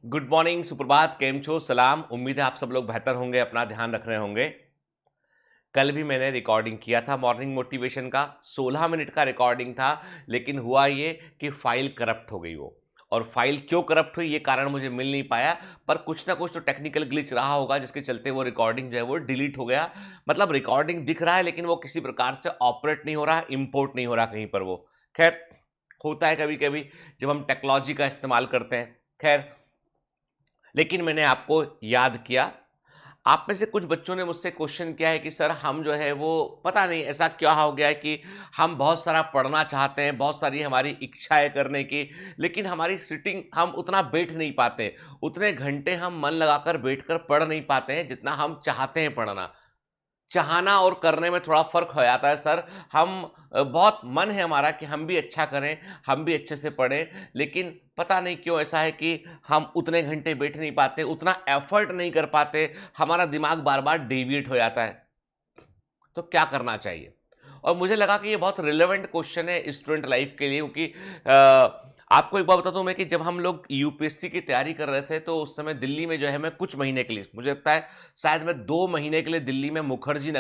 Good morning, सुप्रभात, केम छो, सलाम। उम्मीद है आप सब लोग बेहतर होंगे, अपना ध्यान रख रहे होंगे। कल भी मैंने रिकॉर्डिंग किया था मॉर्निंग मोटिवेशन का, 16 मिनट का रिकॉर्डिंग था। लेकिन हुआ ये कि फाइल करप्ट हो गई वो। और फाइल क्यों करप्ट हुई ये कारण मुझे मिल नहीं पाया, पर कुछ ना कुछ तो टेक्निकल ग्लिच रहा होगा जिसके चलते वो रिकॉर्डिंग जो है वो डिलीट हो गया। मतलब रिकॉर्डिंग दिख रहा है लेकिन वो किसी प्रकार से ऑपरेट नहीं हो रहा, इंपोर्ट नहीं हो रहा कहीं पर वो। खैर, होता है कभी कभी जब हम टेक्नोलॉजी का इस्तेमाल करते हैं। खैर, लेकिन मैंने आपको याद किया। आप में से कुछ बच्चों ने मुझसे क्वेश्चन किया है कि सर हम जो है वो पता नहीं ऐसा क्या हो गया है कि हम बहुत सारा पढ़ना चाहते हैं, बहुत सारी हमारी इच्छा है करने की, लेकिन हमारी सिटिंग हम उतना बैठ नहीं पाते, उतने घंटे हम मन लगाकर बैठकर पढ़ नहीं पाते हैं जितना हम चाहते हैं पढ़ना। चाहना और करने में थोड़ा फ़र्क हो जाता है सर। हम बहुत मन है हमारा कि हम भी अच्छा करें, हम भी अच्छे से पढ़ें, लेकिन पता नहीं क्यों ऐसा है कि हम उतने घंटे बैठ नहीं पाते, उतना एफ़र्ट नहीं कर पाते, हमारा दिमाग बार-बार डेविएट हो जाता है। तो क्या करना चाहिए? और मुझे लगा कि ये बहुत रिलेवेंट क्वेश्चन है स्टूडेंट लाइफ़ के लिए, क्योंकि आपको एक बात बता दूँ मैं कि जब हम लोग यूपीएससी की तैयारी कर रहे थे, तो उस समय दिल्ली में जो है मैं कुछ महीने के लिए, मुझे लगता है शायद मैं 2 महीने के लिए दिल्ली में मुखर्जी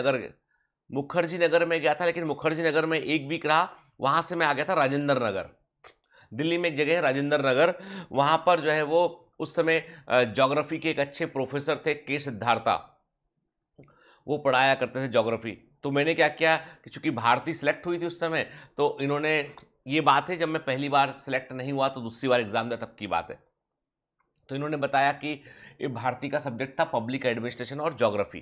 नगर में गया था, लेकिन मुखर्जी नगर में 1 वीक रहा, वहाँ से मैं आ गया था राजेंद्र नगर। दिल्ली में एक जगह है राजेंद्र नगर, वहाँ पर जो है वो उस समय ज्योग्राफी के एक अच्छे प्रोफ़ेसर थे के सिद्धार्था, वो पढ़ाया करते थे ज्योग्राफी। तो मैंने क्या किया कि चूँकि भारती सेलेक्ट हुई थी उस समय, तो इन्होंने, ये बात है जब मैं पहली बार सेलेक्ट नहीं हुआ तो दूसरी बार एग्ज़ाम दिया तब की बात है। तो इन्होंने बताया कि ये भारती का सब्जेक्ट था पब्लिक एडमिनिस्ट्रेशन और ज्योग्राफी,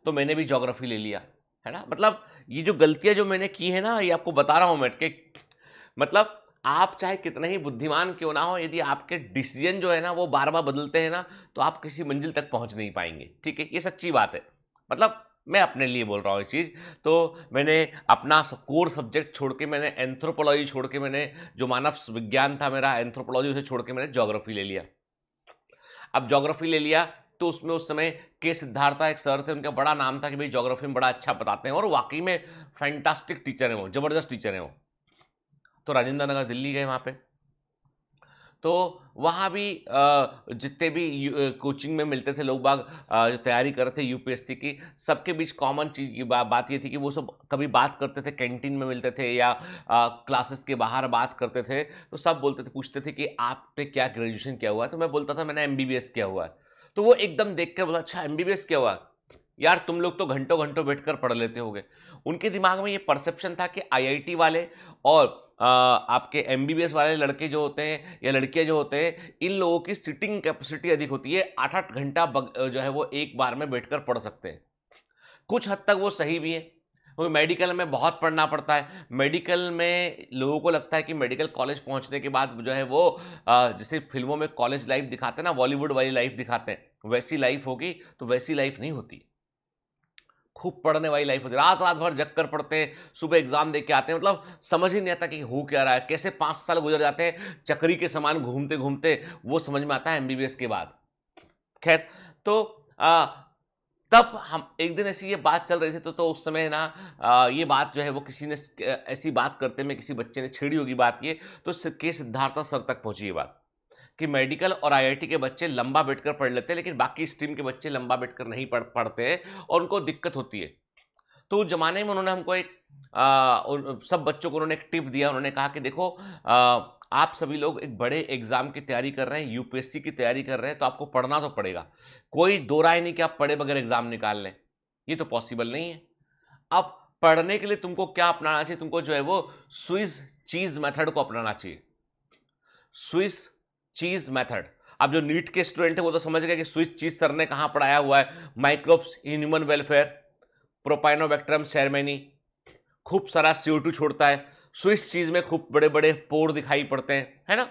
तो मैंने भी ज्योग्राफी ले लिया, है ना? मतलब ये जो गलतियाँ जो मैंने की है ना, ये आपको बता रहा हूँ मैं कि मतलब आप चाहे कितने ही बुद्धिमान क्यों ना हो, यदि आपके डिसीजन जो है ना वो बार-बार बदलते हैं ना, तो आप किसी मंजिल तक पहुँच नहीं पाएँगे, ठीक है? ये सच्ची बात है। मतलब मैं अपने लिए बोल रहा हूँ ये चीज़। तो मैंने अपना कोर सब्जेक्ट छोड़ के, मैंने एंथ्रोपोलॉजी छोड़ के, मैंने जो मानव विज्ञान था मेरा एंथ्रोपोलॉजी, उसे छोड़ के मैंने ज्योग्राफी ले लिया। अब ज्योग्राफी ले लिया तो उसमें उस समय के सिद्धार्था एक सर थे, उनका बड़ा नाम था कि भाई ज्योग्राफी में बड़ा अच्छा बताते हैं, और वाकई में फैंटास्टिक टीचर हैं वो, जबरदस्त टीचर हैं वो। तो राजेंद्र नगर दिल्ली गए वहाँ पे। तो वहाँ भी जितने भी कोचिंग में मिलते थे लोग बाग, जो तैयारी कर रहे थे यूपीएससी की, सबके बीच कॉमन चीज़ की बात ये थी कि वो सब कभी बात करते थे, कैंटीन में मिलते थे या क्लासेस के बाहर बात करते थे, तो सब बोलते थे, पूछते थे कि आपने क्या ग्रेजुएशन किया हुआ है? तो मैं बोलता था मैंने एमबीबीएस किया हुआ है। तो वो एकदम देख कर बोला, अच्छा एमबीबीएस किया हुआ है? यार तुम लोग तो घंटों-घंटों बैठकर पढ़ लेते होगे। उनके दिमाग में ये परसेप्शन था कि आईआईटी वाले और आपके एमबीबीएस वाले लड़के जो होते हैं या लड़कियाँ जो होते हैं, इन लोगों की सिटिंग कैपेसिटी अधिक होती है। 8-8 घंटा जो है वो एक बार में बैठकर पढ़ सकते हैं। कुछ हद तक वो सही भी है, क्योंकि मेडिकल में बहुत पढ़ना पड़ता है। मेडिकल में लोगों को लगता है कि मेडिकल कॉलेज पहुँचने के बाद जो है वो जैसे फ़िल्मों में कॉलेज लाइफ़ दिखाते हैं ना, बॉलीवुड वाली लाइफ़ दिखाते हैं, वैसी लाइफ़ होगी, तो वैसी लाइफ़ नहीं होती। खूब पढ़ने वाली लाइफ होती है। रात-रात भर जग कर पढ़ते हैं, सुबह एग्ज़ाम दे के आते हैं, मतलब समझ ही नहीं आता कि हो क्या रहा है, कैसे 5 साल गुज़र जाते हैं चक्री के समान घूमते-घूमते, वो समझ में आता है एमबीबीएस के बाद। खैर, तो तब हम एक दिन ऐसी ये बात चल रही थी, तो उस समय ना ये बात जो है वो किसी ने ऐसी बात करते में किसी बच्चे ने छेड़ी होगी बात ये, तो के सिद्धार्थ सर तक पहुँची ये बात। कि मेडिकल और आईआईटी के बच्चे लंबा बैठकर पढ़ लेते हैं, लेकिन बाकी स्ट्रीम के बच्चे लंबा बैठकर नहीं पढ़ते हैं और उनको दिक्कत होती है। तो उस ज़माने में उन्होंने हमको एक उन सब बच्चों को उन्होंने एक टिप दिया। उन्होंने कहा कि देखो, आप सभी लोग एक बड़े एग्ज़ाम की तैयारी कर रहे हैं, यूपीएससी की तैयारी कर रहे हैं, तो आपको पढ़ना तो पड़ेगा। कोई दो राय नहीं कि आप पढ़े बगैर एग्ज़ाम निकाल लें, ये तो पॉसिबल नहीं है। अब पढ़ने के लिए तुमको क्या अपनाना चाहिए? तुमको जो है वो स्विस चीज़ मेथड को अपनाना चाहिए। Swiss cheese method. अब जो नीट के स्टूडेंट हैं वो तो समझ गए कि स्विस चीज़ सर ने कहाँ पढ़ाया हुआ है। Microbes in human welfare, propionibacterium shermanii, खूब सारा CO2 छोड़ता है। स्विस चीज़ में खूब बड़े-बड़े पोर दिखाई पड़ते हैं, है ना?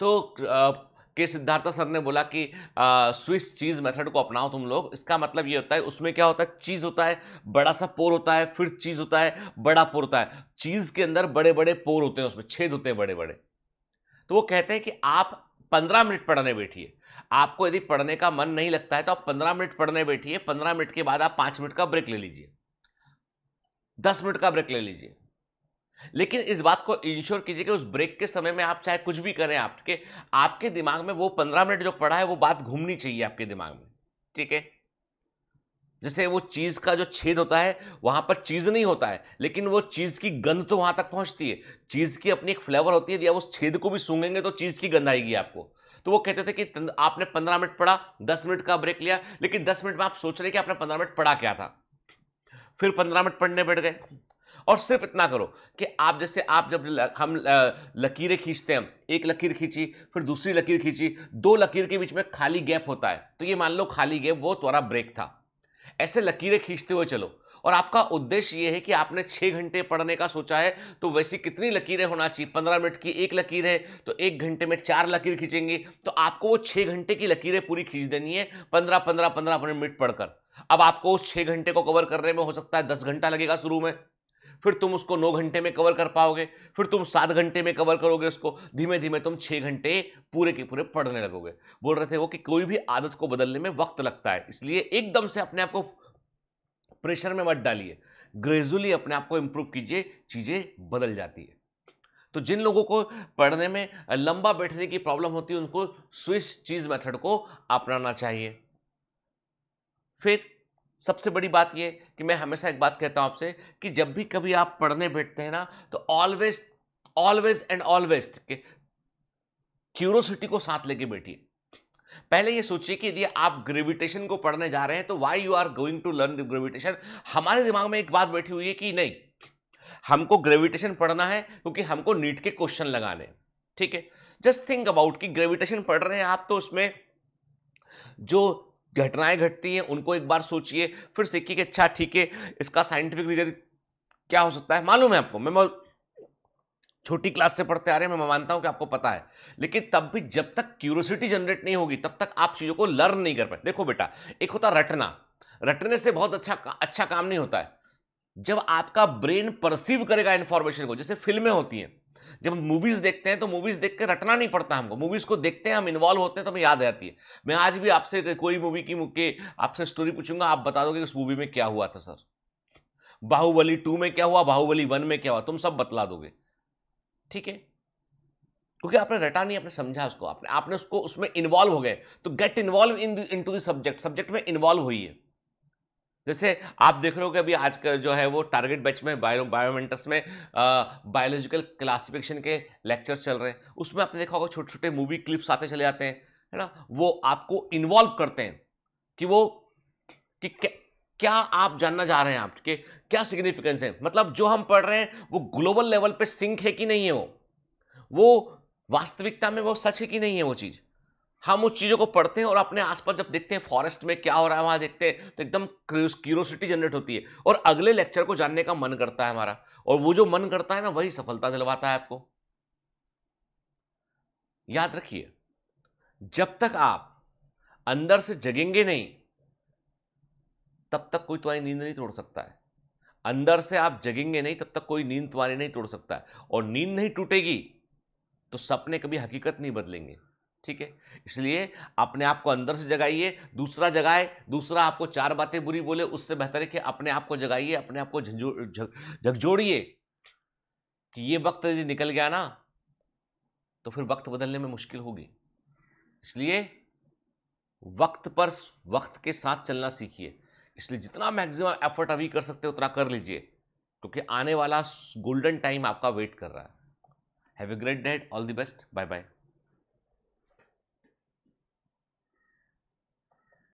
तो के सिद्धार्थ सर ने बोला कि स्विस चीज़ मेथड को अपनाओ तुम लोग। इसका मतलब ये होता है, उसमें क्या होता है, चीज़ होता है, बड़ा-सा पोर होता है, फिर चीज़ होता है, बड़ा पोर होता है। चीज़ के अंदर बड़े-बड़े पोर होते हैं, उसमें छेद होते हैं बड़े-बड़े। तो वो कहते हैं कि आप 15 मिनट पढ़ने बैठिए। आपको यदि पढ़ने का मन नहीं लगता है तो आप 15 मिनट पढ़ने बैठिए, 15 मिनट के बाद आप 5 मिनट का ब्रेक ले लीजिए, 10 मिनट का ब्रेक ले लीजिए। लेकिन इस बात को इंश्योर कीजिए कि उस ब्रेक के समय में आप चाहे कुछ भी करें, आपके दिमाग में वो 15 मिनट जो पड़ा है वो बात घूमनी चाहिए आपके दिमाग में, ठीक है। जैसे वो चीज का जो छेद होता है वहां पर चीज नहीं होता है, लेकिन वो चीज की गंध तो वहां तक पहुंचती है। चीज की अपनी एक फ्लेवर होती है, यदि आप उस छेद को भी सूंघेंगे तो चीज की गंध आएगी आपको। तो वो कहते थे कि आपने 15 मिनट पढ़ा, 10 मिनट का ब्रेक लिया, लेकिन 10 मिनट में आप सोच रहे कि आपने 15 मिनट पढ़ा क्या था। फिर 15 मिनट पढ़ने बैठ गए, और सिर्फ इतना करो कि आप जैसे आप जब हम लकीरें खींचते हैं, हम एक लकीर खींची, फिर दूसरी लकीर खींची, दो लकीर के बीच में खाली गैप होता है, तो ये मान लो खाली गैप वो तुम्हारा ब्रेक था। ऐसे लकीरें खींचते हुए चलो, और आपका उद्देश्य यह है कि आपने 6 घंटे पढ़ने का सोचा है, तो वैसी कितनी लकीरें होना चाहिए। 15 मिनट की एक लकीर है तो 1 घंटे में 4 लकीर खींचेंगे, तो आपको वो 6 घंटे की लकीरें पूरी खींच देनी है 15-15-15 मिनट पढ़कर। अब आपको उस 6 घंटे को कवर करने में हो सकता है 10 घंटा लगेगा शुरू में, फिर तुम उसको 9 घंटे में कवर कर पाओगे, फिर तुम 7 घंटे में कवर करोगे उसको, धीमे धीमे तुम 6 घंटे पूरे के पूरे पढ़ने लगोगे। बोल रहे थे वो कि कोई भी आदत को बदलने में वक्त लगता है, इसलिए एकदम से अपने आप को प्रेशर में मत डालिए, ग्रेजुअली अपने आप को इंप्रूव कीजिए, चीजें बदल जाती है। तो जिन लोगों को पढ़ने में लंबा बैठने की प्रॉब्लम होती है उनको स्विच चीज मेथड को अपनाना चाहिए। फिर सबसे बड़ी बात यह कि मैं हमेशा एक बात कहता हूं आपसे कि जब भी कभी आप पढ़ने बैठते हैं ना, तो always always and always curiosity को साथ लेके बैठिए। पहले ये सोचिए कि यदि आप ग्रेविटेशन को पढ़ने जा रहे हैं तो why you are going to learn the gravitation. हमारे दिमाग में एक बात बैठी हुई है कि नहीं, हमको ग्रेविटेशन पढ़ना है क्योंकि हमको नीट के क्वेश्चन लगाने हैं, ठीक है। जस्ट थिंक अबाउट कि ग्रेविटेशन पढ़ रहे हैं आप, तो उसमें जो घटनाएं घटती हैं उनको एक बार सोचिए, फिर सीखिए कि अच्छा ठीक है, इसका साइंटिफिक रीजन क्या हो सकता है। मालूम है आपको, मैं छोटी क्लास से पढ़ते आ रहे हैं, मैं मानता हूं कि आपको पता है, लेकिन तब भी जब तक क्यूरियोसिटी जनरेट नहीं होगी तब तक आप चीजों को लर्न नहीं कर पाए। देखो बेटा, एक होता रटना, रटने से बहुत अच्छा काम नहीं होता है। जब आपका ब्रेन परसीव करेगा इंफॉर्मेशन को, जैसे फिल्में होती हैं, जब मूवीज देखते हैं तो मूवीज देख के रटना नहीं पड़ता हमको, मूवीज को देखते हैं हम, इन्वॉल्व होते हैं तो हमें याद आती है। मैं आज भी आपसे कोई मूवी की आपसे स्टोरी पूछूंगा, आप बता दोगे उस मूवी में क्या हुआ था सर, बाहुबली 2 में क्या हुआ, बाहुबली 1 में क्या हुआ, तुम सब बतला दोगे, ठीक है। क्योंकि आपने रटा नहीं, आपने समझा उसको, आपने उसको उसमें इन्वॉल्व हो गए। तो get involve into the subject, subject में इन्वॉल्व हुई है। जैसे आप देख रहे हो कि अभी आजकल जो है वो टारगेट बैच में बायोमेंटस में बायोलॉजिकल क्लासिफिकेशन के लेक्चर्स चल रहे हैं, उसमें आपने देखा होगा छोटे छोटे मूवी क्लिप्स आते चले जाते हैं, है ना, वो आपको इन्वॉल्व करते हैं कि वो कि क्या आप जानना चाह रहे हैं, आपके क्या सिग्निफिकेंस है, मतलब जो हम पढ़ रहे हैं वो ग्लोबल लेवल पे सिंक है कि नहीं है, वो वास्तविकता में वो सच है कि नहीं है वो चीज। हम उस चीजों को पढ़ते हैं और अपने आसपास जब देखते हैं फॉरेस्ट में क्या हो रहा है वहां देखते हैं तो एकदम क्यूरियोसिटी जनरेट होती है और अगले लेक्चर को जानने का मन करता है हमारा, और वो जो मन करता है ना वही सफलता दिलवाता है आपको। याद रखिए, जब तक आप अंदर से जगेंगे नहीं तब तक कोई तुम्हारी नींद नहीं तोड़ सकता है। अंदर से आप जगेंगे नहीं तब तक कोई नींद तुम्हारी नहीं तोड़ सकता है, और नींद नहीं टूटेगी तो सपने कभी हकीकत नहीं बदलेंगे, ठीक है। इसलिए अपने आप को अंदर से जगाइए, दूसरा जगाए, दूसरा आपको 4 बातें बुरी बोले उससे बेहतर है कि अपने आप को जगाइए, अपने आप को झकझोड़िए कि ये वक्त यदि निकल गया ना तो फिर वक्त बदलने में मुश्किल होगी। इसलिए वक्त पर वक्त के साथ चलना सीखिए। इसलिए जितना मैक्सिमम एफर्ट अभी कर सकते हो उतना कर लीजिए, क्योंकि आने वाला गोल्डन टाइम आपका वेट कर रहा है। Have a great day, all the best, bye bye.